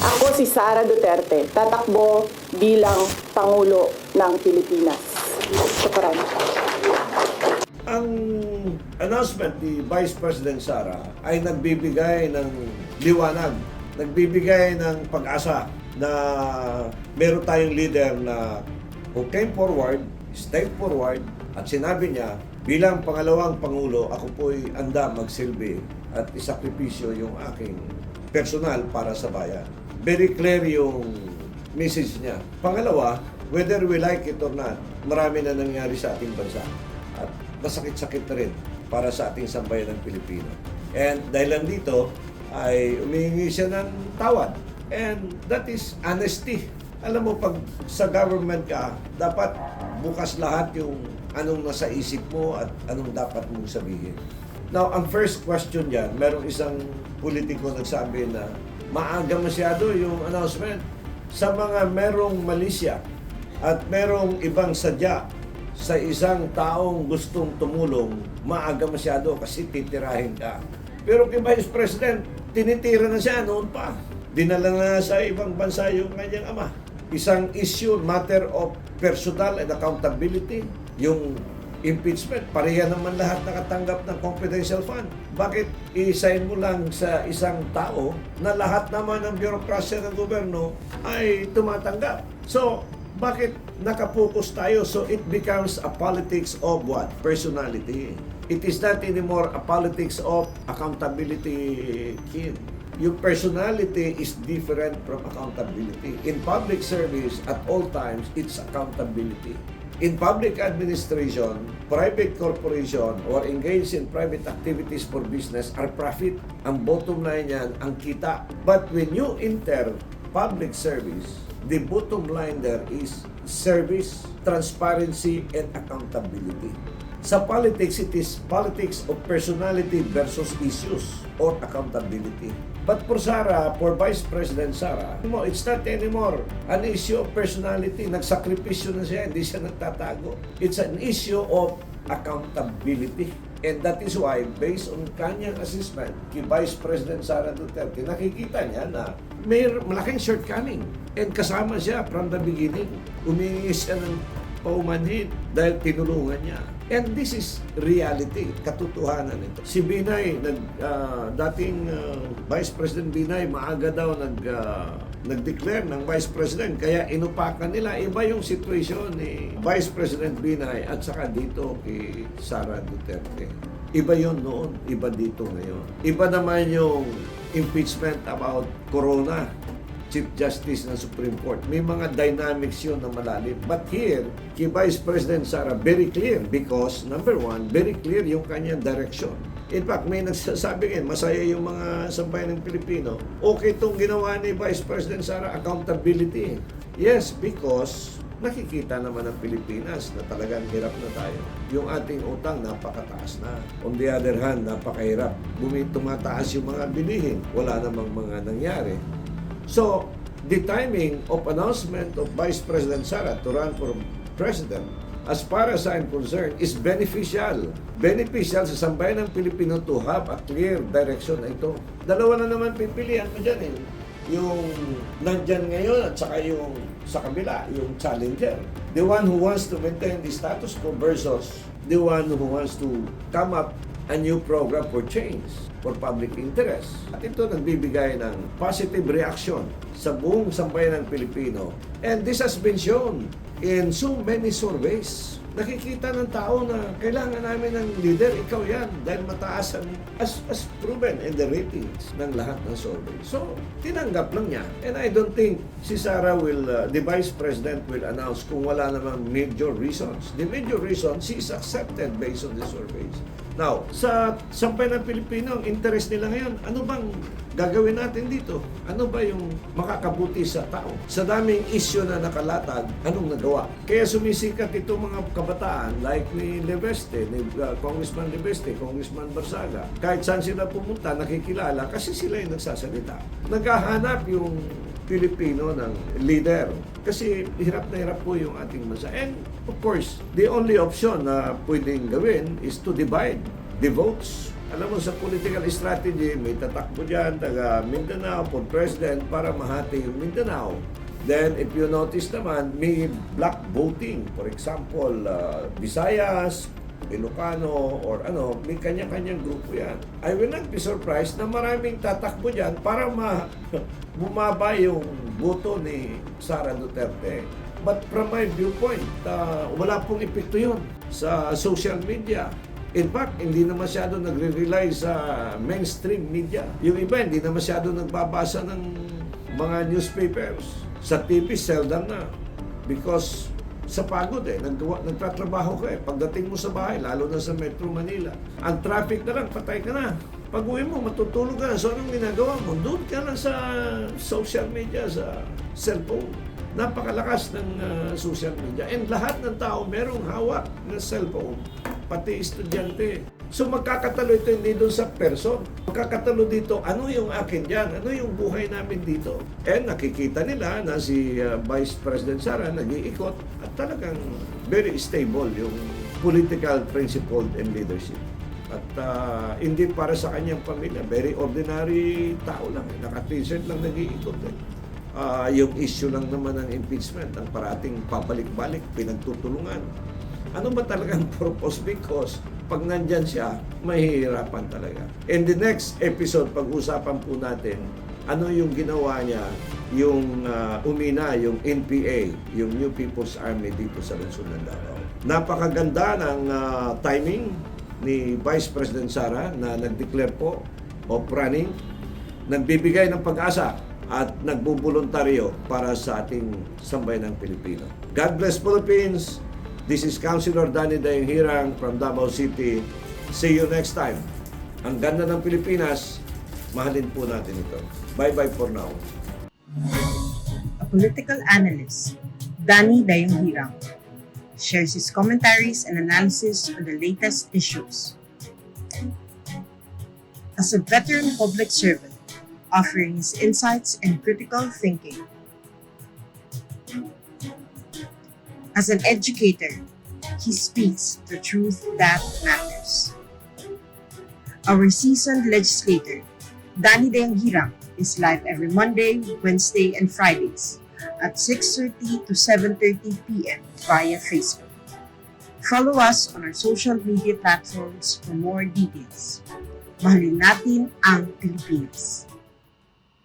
Ako si Sara Duterte, tatakbo bilang Pangulo ng Pilipinas. Shukran. Ang announcement ni Vice President Sara ay nagbibigay ng liwanag, nagbibigay ng pag-asa na meron tayong leader na who came forward, step forward, at sinabi niya, bilang pangalawang Pangulo, ako po'y anda magsilbi at isakripisyo yung aking personal para sa bayan. Very clear yung message niya. Pangalawa, whether we like it or not, marami na nangyari sa ating bansa. At masakit-sakit na rin para sa ating sambayan ng Pilipino. And dahil dito ay humihingi siya ng tawad. And that is honesty. Alam mo, pag sa government ka, dapat bukas lahat yung anong nasa isip mo at anong dapat mong sabihin. Now, ang first question dyan, merong isang politiko nagsabi na maaga masyado yung announcement. Sa mga merong malisya at merong ibang sadya sa isang taong gustong tumulong, maaga masyado kasi titirahin ka. Pero kay Vice President, tinitira na siya noon pa. Dinala na sa ibang bansa yung kanyang ama. Isang issue, matter of personal and accountability. Yung impeachment, pareha naman lahat nakatanggap ng confidential fund. Bakit i-sign mo lang sa isang tao na lahat naman ng bureaucracy ng gobyerno ay tumatanggap? So, bakit nakapokus tayo? So it becomes a politics of what? Personality. It is not anymore a politics of accountability, kid. Your personality is different from accountability. In public service, at all times, it's accountability. In public administration, private corporation, or engaged in private activities for business are profit. Ang bottom line yan, ang kita. But when you enter public service, the bottom line there is service, transparency, and accountability. Sa politics, it is politics of personality versus issues or accountability. But for Sara, for Vice President Sara, it's not anymore an issue of personality. Nagsakripisyo na siya, hindi siya nagtatago. It's an issue of accountability. And that is why, based on kanyang assessment kay Vice President Sara Duterte, nakikita niya na may malaking shortcoming. And kasama siya from the beginning. Humingi siya ng paumanhin dahil tinulungan niya. And this is reality, katotohanan ito. Si Binay, dating Vice President Binay, maaga daw nag-declare ng Vice President, kaya inupakan nila. Iba yung situation ni Vice President Binay at saka dito kay Sara Duterte. Iba yon noon, iba dito ngayon. Iba naman yung impeachment about Corona, Chief Justice ng Supreme Court. May mga dynamics yun na malalim. But here, kay Vice President Sara, very clear because, number one, very clear yung kanyang direction. In fact, may nagsasabi ngayon, masaya yung mga sambayan ng Pilipino. Okay itong ginawa ni Vice President Sara, accountability. Yes, because nakikita naman ng Pilipinas na talagang hirap na tayo. Yung ating utang, napakataas na. On the other hand, napakahirap. Tumataas yung mga bilihin. Wala namang mga nangyari. So, the timing of announcement of Vice President Sara to run for President, as far as I'm concerned, is beneficial. Beneficial sa sambayan ng Pilipino to have a clear direction na ito. Dalawa na naman pipilian mo dyan eh. Yung nandyan ngayon at saka yung sa kabila, yung challenger. The one who wants to maintain the status quo versus the one who wants to come up a new program for change, for public interest. At ito nagbibigay ng positive reaction sa buong sambayan ng Pilipino. And this has been shown in so many surveys. Nakikita ng tao na kailangan namin ng leader, ikaw yan, dahil mataas ang, as proven in the ratings ng lahat ng survey. So, tinanggap lang niya. And I don't think si Sara the Vice President will announce kung wala namang major reasons. The major reason, she is accepted based on the surveys. Now, sa sambayan ng Pilipino, ang interest nila ngayon, ano bang gagawin natin dito? Ano ba yung makakabuti sa tao? Sa daming issue na nakalatag, anong nagawa? Kaya sumisikat ito mga kabataan like ni Leveste, ni Congressman Leveste, Congressman Barzaga. Kahit saan sila pumunta, nakikilala kasi sila yung nagsasalita. Naghahanap yung Pilipino ng leader. Kasi hirap na hirap po yung ating bansa. And of course, the only option na pwedeng gawin is to divide the votes. Alam mo, sa political strategy, may tatakbo dyan, taga Mindanao for president para mahati yung Mindanao. Then, if you notice naman, may block voting. For example, Visayas, Ilocano, or ano, may kanya-kanyang grupo yan. I will not be surprised na maraming tatakbo dyan para bumaba yung boto ni Sara Duterte. But from my viewpoint, wala pong epekto yun sa social media. In fact, hindi na masyado nagre-rely sa mainstream media. Yung iba, hindi na masyado nagbabasa ng mga newspapers. Sa TV, seldom na. Because sa pagod nagtatrabaho ka eh. Pagdating mo sa bahay, lalo na sa Metro Manila, ang traffic na lang, patay ka na. Pag uwi mo, matutulog ka na. So anong ginagawa mo? Doon ka na sa social media, sa cellphone. Napakalakas ng social media. And lahat ng tao merong hawak ng cellphone. Pati estudyante. So magkakatalo ito hindi doon sa person. Magkakatalo dito, ano yung akin dyan? Ano yung buhay namin dito? And nakikita nila na si Vice President Sara nag-iikot at talagang very stable yung political principle and leadership. At hindi para sa kanyang pamilya. Very ordinary tao lang. Naka-t-shirt lang nag-iikot eh. Yung issue lang naman ng impeachment, ang parating pabalik-balik, pinagtutulungan. Ano ba talagang purpose? Because pag nandyan siya, mahihirapan talaga. In the next episode, pag-usapan po natin ano yung ginawa niya, yung umina, yung NPA, yung New People's Army dito sa Lungsod ng Davao. Napakaganda ng timing ni Vice President Sara na nag-declare po of running, nagbibigay ng pag-asa at nagbubuluntaryo para sa ating sambayanang Pilipino. God bless Philippines! This is Councilor Danny Daeng Hirang from Davao City. See you next time. Ang ganda ng Pilipinas, mahalin po natin ito. Bye-bye for now. A political analyst, Danny Daeng Hirang, shares his commentaries and analysis on the latest issues. As a veteran public servant, offering his insights and critical thinking. As an educator, he speaks the truth that matters. Our seasoned legislator, Danny Daeng Hirang, is live every Monday, Wednesday, and Fridays at 6:30 to 7:30 p.m. via Facebook. Follow us on our social media platforms for more details. Mahalin natin ang Pilipinas.